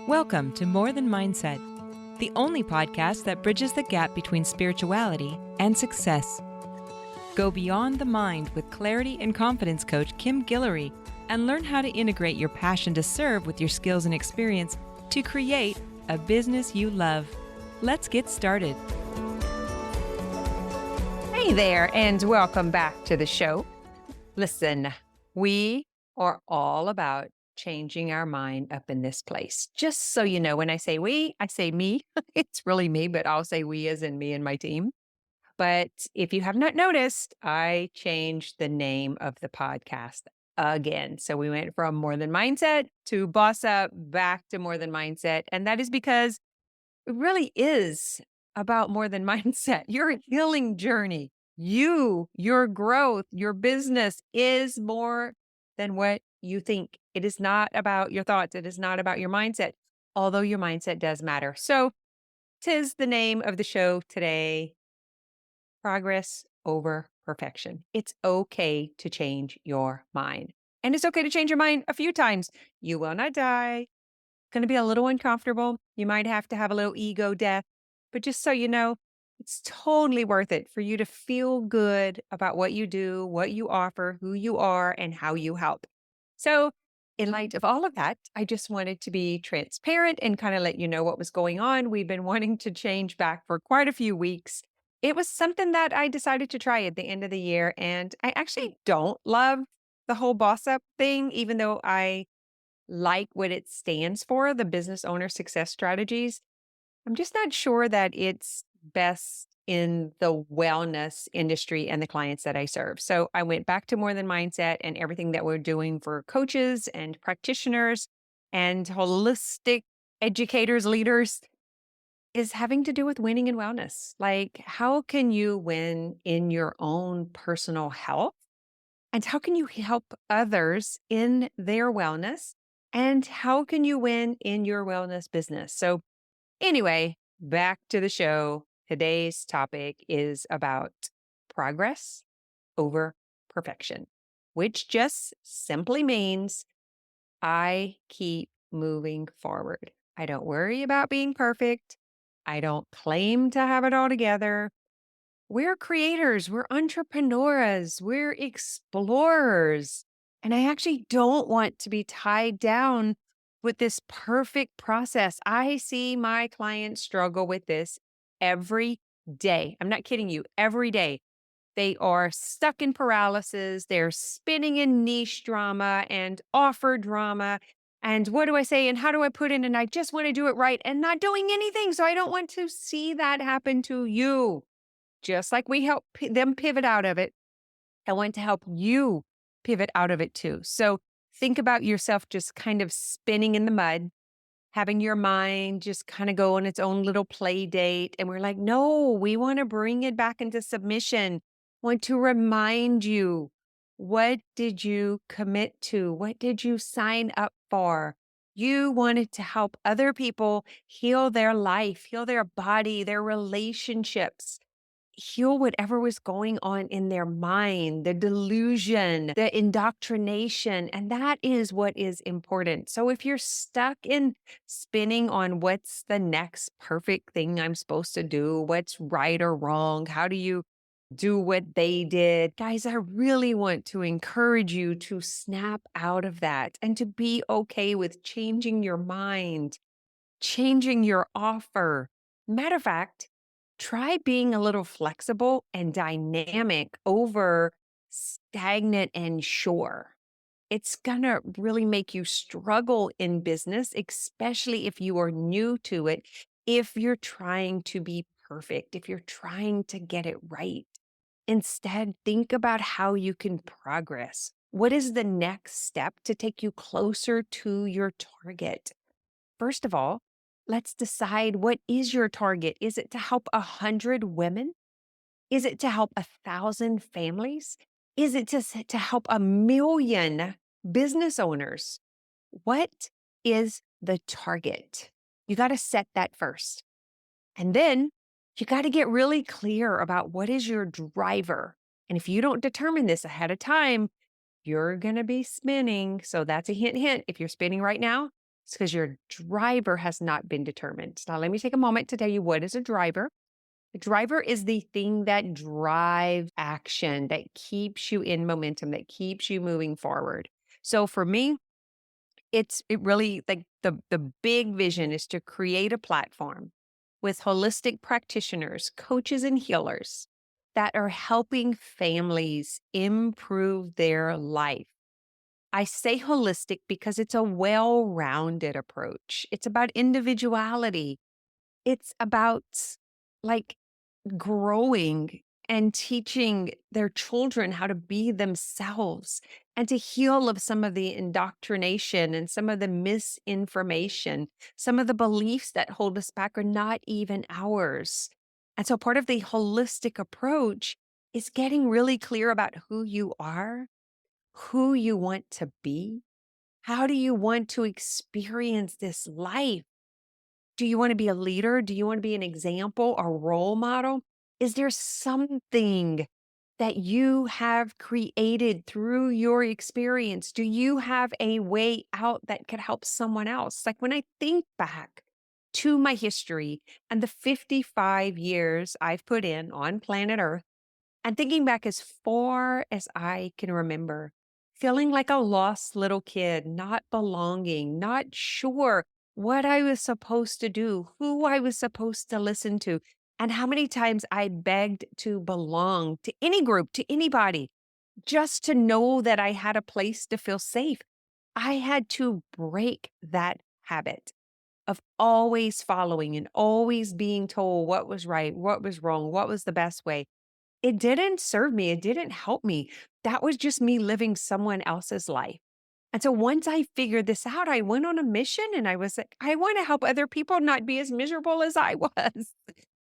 Welcome to More Than Mindset, the only podcast that bridges the gap between spirituality and success. Go beyond the mind with clarity and confidence coach Kim Guillory and learn how to integrate your passion to serve with your skills and experience to create a business you love. Let's get started. Hey there, and welcome back to the show. Listen, we are all about changing our mind up in this place. Just so you know, when I say we, I say me. It's really me, but I'll say we as in me and my team. But if you have not noticed, I changed the name of the podcast again. So we went from More Than Mindset to Boss Up back to More Than Mindset. And that is because it really is about more than mindset. Your healing journey, your growth, your business is more than what you think. It is not about your thoughts. It is not about your mindset, although your mindset does matter. So, tis the name of the show today, Progress Over Perfection. It's okay to change your mind. And it's okay to change your mind a few times. You will not die. Going to be a little uncomfortable. You might have to have a little ego death, but just so you know, it's totally worth it for you to feel good about what you do, what you offer, who you are, and how you help. So, in light of all of that, I just wanted to be transparent and kind of let you know what was going on. We've been wanting to change back for quite a few weeks. It was something that I decided to try at the end of the year, and I actually don't love the whole boss up thing, even though I like what it stands for, the business owner success strategies. I'm just not sure that it's best in the wellness industry and the clients that I serve. So I went back to More Than Mindset, and everything that we're doing for coaches and practitioners and holistic educators, leaders is having to do with winning in wellness. Like, how can you win in your own personal health? And how can you help others in their wellness? And how can you win in your wellness business? So, anyway, back to the show. Today's topic is about progress over perfection, which just simply means I keep moving forward. I don't worry about being perfect. I don't claim to have it all together. We're creators, we're entrepreneurs, we're explorers. And I actually don't want to be tied down with this perfect process. I see my clients struggle with this every day. I'm not kidding you, every day. They are stuck in paralysis. They're spinning in niche drama and offer drama. And what do I say? And how do I put in? And I just want to do it right and not doing anything. So I don't want to see that happen to you. Just like we help them pivot out of it, I want to help you pivot out of it too. So think about yourself just kind of spinning in the mud, having your mind just kind of go on its own little play date. And we're like, no, we want to bring it back into submission. Want to remind you, what did you commit to? What did you sign up for? You wanted to help other people heal their life, heal their body, their relationships, heal whatever was going on in their mind, the delusion, the indoctrination. And that is what is important. So if you're stuck in spinning on what's the next perfect thing I'm supposed to do, what's right or wrong, how do you do what they did? Guys, I really want to encourage you to snap out of that and to be okay with changing your mind, changing your offer. Matter of fact, try being a little flexible and dynamic over stagnant and sure. It's going to really make you struggle in business, especially if you are new to it, if you're trying to be perfect, if you're trying to get it right. Instead, think about how you can progress. What is the next step to take you closer to your target? First of all, let's decide, what is your target? Is it to help 100 women? Is it to help 1,000 families? Is it to help 1,000,000 business owners? What is the target? You got to set that first. And then you got to get really clear about what is your driver. And if you don't determine this ahead of time, you're going to be spinning. So that's a hint, hint. If you're spinning right now, It's because your driver has not been determined. Now, let me take a moment to tell you what is a driver. A driver is the thing that drives action, that keeps you in momentum, that keeps you moving forward. So for me, it really like the big vision is to create a platform with holistic practitioners, coaches, and healers that are helping families improve their life. I say holistic because it's a well rounded approach. It's about individuality. It's about like growing and teaching their children how to be themselves and to heal of some of the indoctrination and some of the misinformation. Some of the beliefs that hold us back are not even ours. And so part of the holistic approach is getting really clear about who you are, who you want to be. How do you want to experience this life? Do you want to be a leader? Do you want to be an example, a role model? Is there something that you have created through your experience? Do you have a way out that could help someone else? Like when I think back to my history and the 55 years I've put in on planet Earth, and thinking back as far as I can remember, feeling like a lost little kid, not belonging, not sure what I was supposed to do, who I was supposed to listen to, and how many times I begged to belong to any group, to anybody, just to know that I had a place to feel safe. I had to break that habit of always following and always being told what was right, what was wrong, what was the best way. It didn't serve me, it didn't help me. That was just me living someone else's life. And so once I figured this out, I went on a mission and I was like, I want to help other people not be as miserable as I was.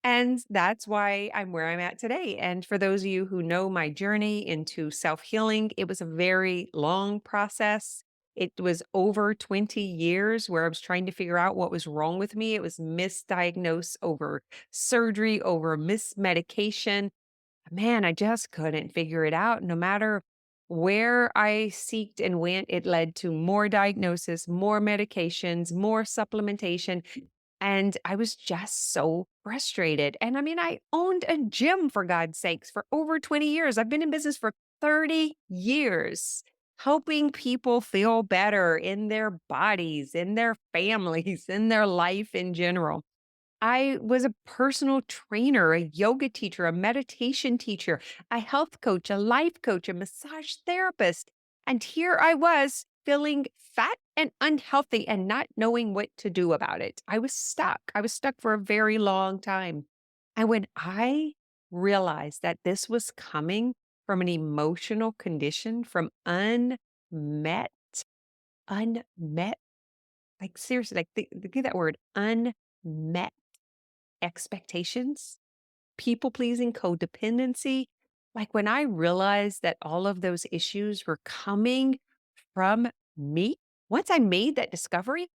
And that's why I'm where I'm at today. And for those of you who know my journey into self healing, it was a very long process. It was over 20 years where I was trying to figure out what was wrong with me. It was misdiagnosed over surgery, over mismedication. Man, I just couldn't figure it out. No matter where I seeked and went, it led to more diagnosis, more medications, more supplementation. And I was just so frustrated. And I mean, I owned a gym for God's sakes for over 20 years. I've been in business for 30 years, helping people feel better in their bodies, in their families, in their life in general. I was a personal trainer, a yoga teacher, a meditation teacher, a health coach, a life coach, a massage therapist. And here I was feeling fat and unhealthy and not knowing what to do about it. I was stuck. I was stuck for a very long time. And when I realized that this was coming from an emotional condition, from unmet, unmet, like seriously, like think of that word, unmet expectations, people pleasing, codependency. Like when I realized that all of those issues were coming from me, once I made that discovery,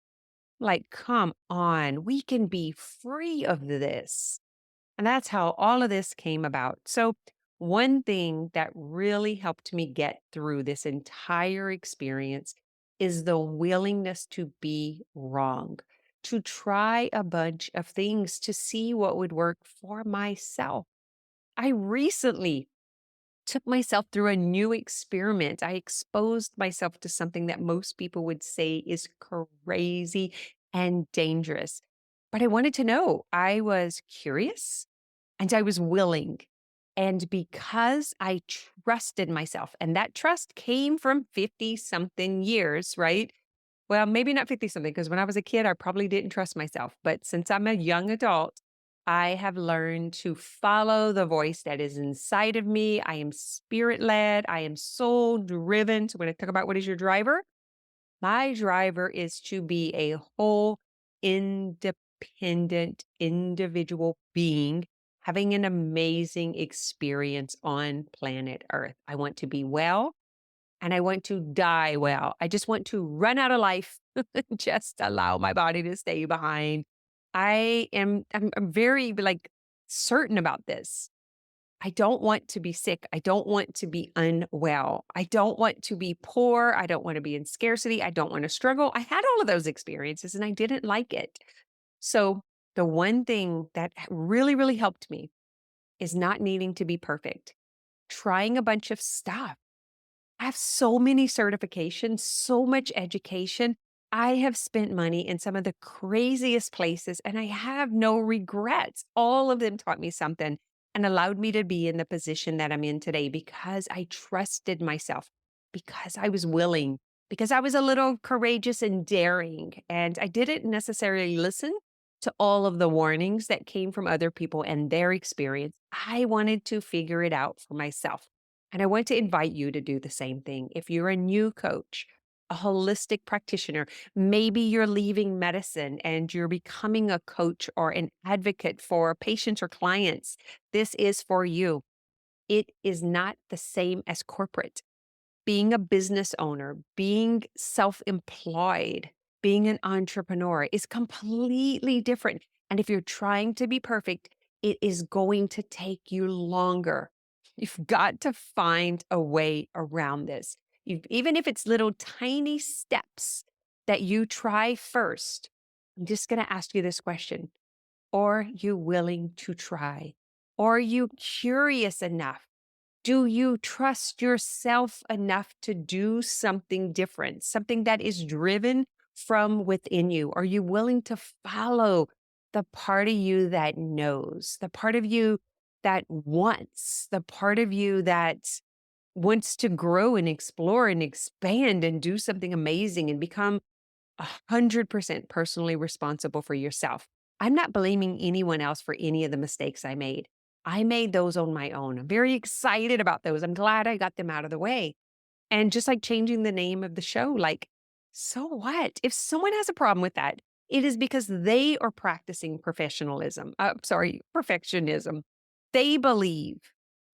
like, come on, we can be free of this. And that's how all of this came about. So, one thing that really helped me get through this entire experience is the willingness to be wrong, to try a bunch of things to see what would work for myself. I recently took myself through a new experiment. I exposed myself to something that most people would say is crazy and dangerous. But I wanted to know. I was curious and I was willing. And because I trusted myself, and that trust came from 50 something years, right? Well, maybe not 50 something, because when I was a kid, I probably didn't trust myself. But since I'm a young adult, I have learned to follow the voice that is inside of me. I am spirit led, I am soul driven. So when I talk about what is your driver, my driver is to be a whole, independent, individual being having an amazing experience on planet Earth. I want to be well and I want to die well. I just want to run out of life, just allow my body to stay behind. I'm very like certain about this. I don't want to be sick. I don't want to be unwell. I don't want to be poor. I don't want to be in scarcity. I don't want to struggle. I had all of those experiences and I didn't like it. So, the one thing that really, really helped me is not needing to be perfect, trying a bunch of stuff. I have so many certifications, so much education. I have spent money in some of the craziest places and I have no regrets. All of them taught me something and allowed me to be in the position that I'm in today because I trusted myself, because I was willing, because I was a little courageous and daring. And I didn't necessarily listen to all of the warnings that came from other people and their experience. I wanted to figure it out for myself. And I want to invite you to do the same thing. If you're a new coach, a holistic practitioner, maybe you're leaving medicine and you're becoming a coach or an advocate for patients or clients, this is for you. It is not the same as corporate. Being a business owner, being self employed, being an entrepreneur is completely different. And if you're trying to be perfect, it is going to take you longer. You've got to find a way around this. Even if it's little tiny steps that you try first, I'm just going to ask you this question. Are you willing to try? Are you curious enough? Do you trust yourself enough to do something different, something that is driven from within you? Are you willing to follow the part of you that knows, the part of you that wants, the part of you that wants to grow and explore and expand and do something amazing and become 100% personally responsible for yourself? I'm not blaming anyone else for any of the mistakes I made. I made those on my own. I'm very excited about those. I'm glad I got them out of the way. And just like changing the name of the show, like, so what? If someone has a problem with that, it is because they are practicing perfectionism. They believe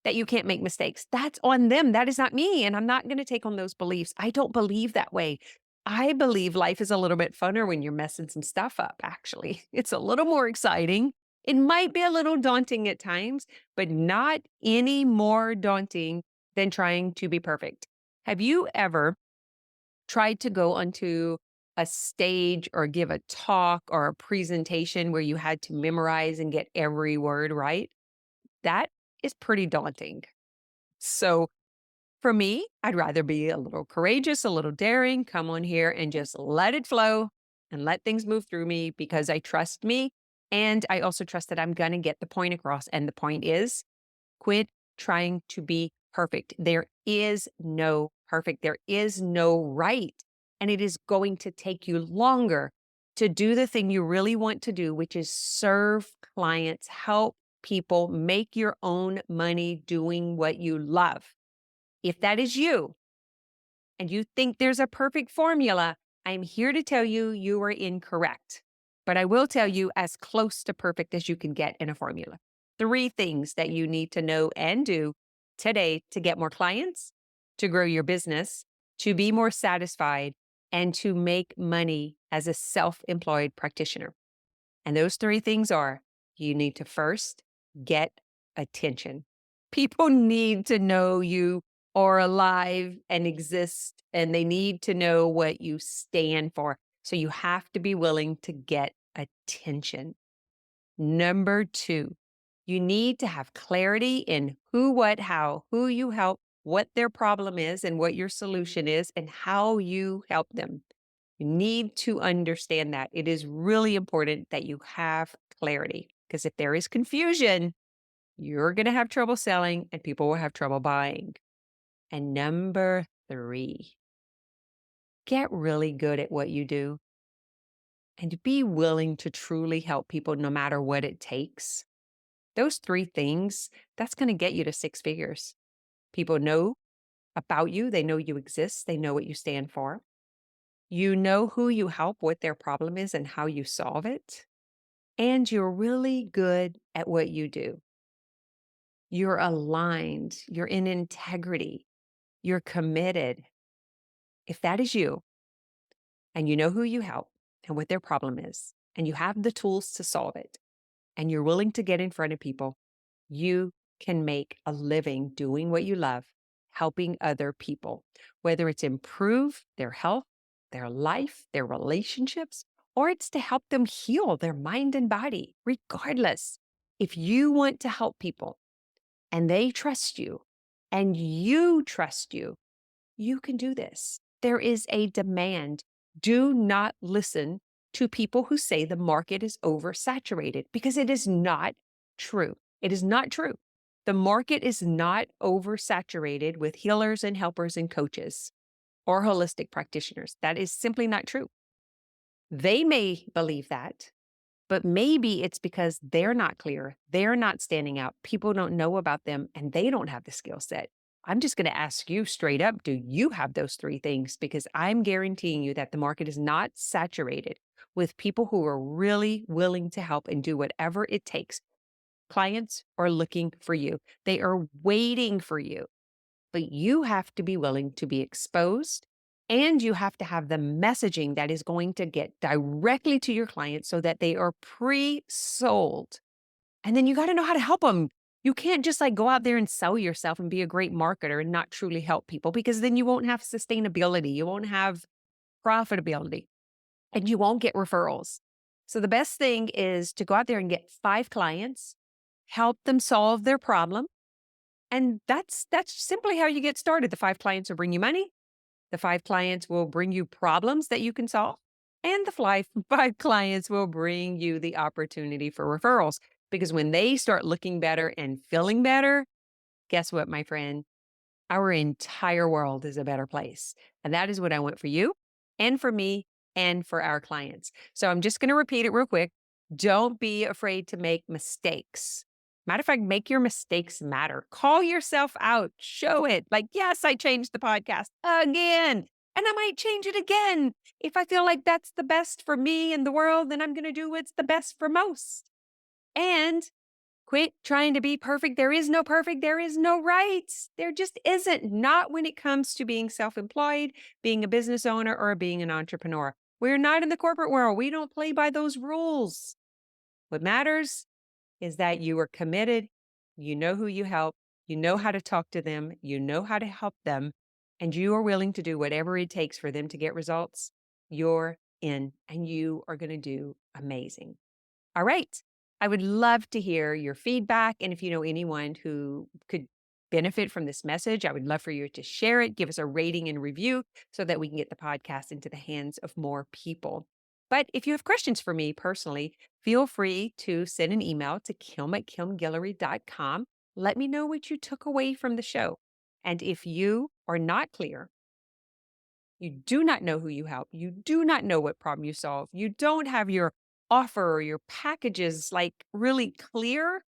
that you can't make mistakes. That's on them. That is not me. And I'm not going to take on those beliefs. I don't believe that way. I believe life is a little bit funner when you're messing some stuff up, actually. It's a little more exciting. It might be a little daunting at times, but not any more daunting than trying to be perfect. Have you ever tried to go onto a stage or give a talk or a presentation where you had to memorize and get every word right? That is pretty daunting. So for me, I'd rather be a little courageous, a little daring, come on here and just let it flow and let things move through me because I trust me. And I also trust that I'm going to get the point across. And the point is, quit trying to be perfect. There is no perfect. There is no right. And it is going to take you longer to do the thing you really want to do, which is serve clients, help people, make your own money doing what you love. If that is you and you think there's a perfect formula, I'm here to tell you you are incorrect. But I will tell you as close to perfect as you can get in a formula. 3 things that you need to know and do today to get more clients, to grow your business, to be more satisfied, and to make money as a self-employed practitioner. And those 3 things are you need to first get attention. People need to know you are alive and exist, and they need to know what you stand for. So you have to be willing to get attention. Number 2, you need to have clarity in who, what, how, who you help, what their problem is, and what your solution is, and how you help them. You need to understand that. It is really important that you have clarity because if there is confusion, you're going to have trouble selling and people will have trouble buying. And number 3, get really good at what you do and be willing to truly help people no matter what it takes. Those 3 things, that's going to get you to 6 figures. People know about you. They know you exist. They know what you stand for. You know who you help, what their problem is, and how you solve it. And you're really good at what you do. You're aligned. You're in integrity. You're committed. If that is you, and you know who you help and what their problem is, and you have the tools to solve it, and you're willing to get in front of people, you can make a living doing what you love, helping other people, whether it's improve their health, their life, their relationships, or it's to help them heal their mind and body. Regardless, if you want to help people and they trust you and you trust you, you can do this. There is a demand. Do not listen to people who say the market is oversaturated, because it is not true. It is not true. The market is not oversaturated with healers and helpers and coaches or holistic practitioners. That is simply not true. They may believe that, but maybe it's because they're not clear. They're not standing out. People don't know about them and they don't have the skill set. I'm just going to ask you straight up, do you have those three things? Because I'm guaranteeing you that the market is not saturated with people who are really willing to help and do whatever it takes. Clients are looking for you. They are waiting for you, but you have to be willing to be exposed, and you have to have the messaging that is going to get directly to your clients so that they are pre-sold. And then you got to know how to help them. You can't just like go out there and sell yourself and be a great marketer and not truly help people, because then you won't have sustainability. You won't have profitability, and you won't get referrals. So the best thing is to go out there and get 5 clients, help them solve their problem. And that's simply how you get started. The 5 clients will bring you money. The 5 clients will bring you problems that you can solve. And the 5 clients will bring you the opportunity for referrals. Because when they start looking better and feeling better, guess what, my friend? Our entire world is a better place. And that is what I want for you and for me and for our clients. So I'm just going to repeat it real quick. Don't be afraid to make mistakes. Matter of fact, make your mistakes matter. Call yourself out. Show it. Like, yes, I changed the podcast again. And I might change it again. If I feel like that's the best for me and the world, then I'm going to do what's the best for most. And quit trying to be perfect. There is no perfect. There is no right. There just isn't. Not when it comes to being self-employed, being a business owner, or being an entrepreneur. We're not in the corporate world. We don't play by those rules. What matters is that you are committed. You know who you help. You know how to talk to them. You know how to help them. And you are willing to do whatever it takes for them to get results. You're in, and you are going to do amazing. All right. I would love to hear your feedback. And if you know anyone who could benefit from this message, I would love for you to share it, give us a rating and review so that we can get the podcast into the hands of more people. But if you have questions for me personally, feel free to send an email to kim@kimguillory.com. Let me know what you took away from the show. And if you are not clear, you do not know who you help, you do not know what problem you solve, you don't have your offer or your packages like really clear,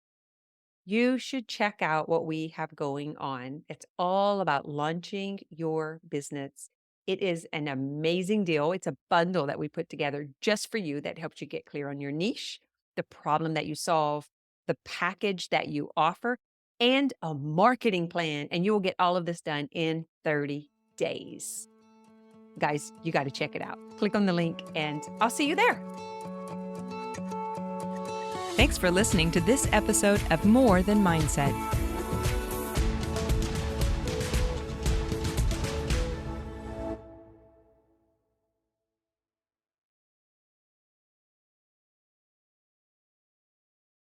you should check out what we have going on. It's all about launching your business. It is an amazing deal. It's a bundle that we put together just for you that helps you get clear on your niche, the problem that you solve, the package that you offer, and a marketing plan. And you will get all of this done in 30 days. Guys, you got to check it out. Click on the link and I'll see you there. Thanks for listening to this episode of More Than Mindset.